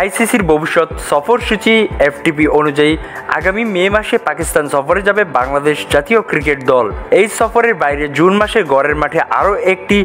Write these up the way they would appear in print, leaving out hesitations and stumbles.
আইসিসির ভবিষ্যৎ সফরসূচি এফটিপি অনুযায়ী আগামী মে মাসে পাকিস্তান সফরে যাবে বাংলাদেশ জাতীয় ক্রিকেট দল। এই সফরের বাইরে জুন মাসে গড়ের মাঠে আরও একটি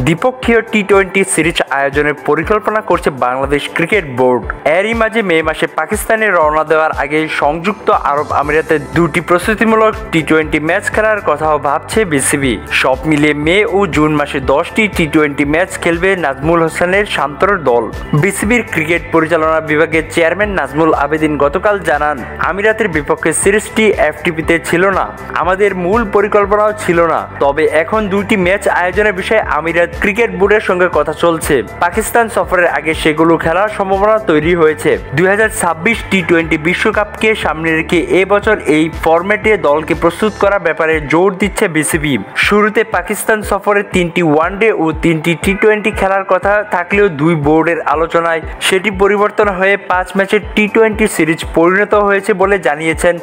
দ্বিপক্ষীয় টি-20 সিরিজ আয়োজনের পরিকল্পনা করছে বাংলাদেশ ক্রিকেট বোর্ড। এরই মাঝে মে মাসে পাকিস্তানে রওনা দেওয়ার আগে সংযুক্ত আরব আমিরাতে দুটি প্রস্তুতিমূলক টি-20 ম্যাচ খেলার কথাও ভাবছে বিসিবি। সব মিলিয়ে মে ও জুন মাসে 10টি টি-20 ম্যাচ খেলবে নাজমুল হোসেনের শান্তর দল। বিসিবির ক্রিকেট পরিচালনা বিভাগের চেয়ারম্যান নাজমুল আবেদিন গতকাল জানান, আমিরাতের বিপক্ষে সিরিজটি এফটিপিতে ছিল না, আমাদের মূল পরিকল্পনাও ছিল না। তবে এখন দুইটি ম্যাচ আয়োজনের বিষয়ে আমিরাত ক্রিকেট বোর্ডের সঙ্গে কথা চলছে। পাকিস্তান সফরের আগে সেগুলো খেলার সম্ভাবনা তৈরি হয়েছে। 2026 টি-20 বিশ্বকাপকে সামনে রেখে এবছর এই ফরম্যাটে দলকে প্রস্তুত করার ব্যাপারে জোর দিচ্ছে বিসিবি। শুরুতে পাকিস্তান সফরে 3টি ওয়ানডে ও 3টি টি-20 খেলার কথা থাকলেও দুই বোর্ডের আলোচনায় সেটি পরিবর্তন হয়ে 5 ম্যাচের টি-20 সিরিজ পরিণত হয়েছে বলে জানিয়েছেন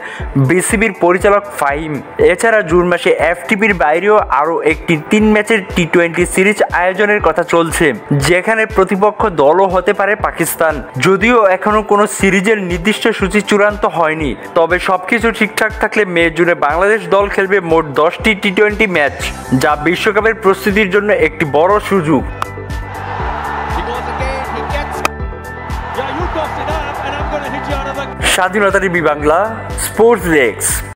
বিসিবির পরিচালক ফাহিম। এছাড়া জুন মাসে এফটিপির বাইরেও আরও একটি 3 ম্যাচের টি-20 সিরিজ আয়োজনের কথা চলছে, যেখানে প্রতিপক্ষ দলও হতে পারে পাকিস্তান। যদিও এখনও কোনো সিরিজের নির্দিষ্ট সূচি চূড়ান্ত হয়নি, তবে সবকিছু ঠিকঠাক থাকলে মে জুনে বাংলাদেশ দল খেলবে মোট 10টি টি-20 ম্যাচ, যা বিশ্বকাপের প্রস্তুতির জন্য একটি বড় সুযোগ। স্বাধীনতা টিভি বাংলা, স্পোর্টস ডেস্ক।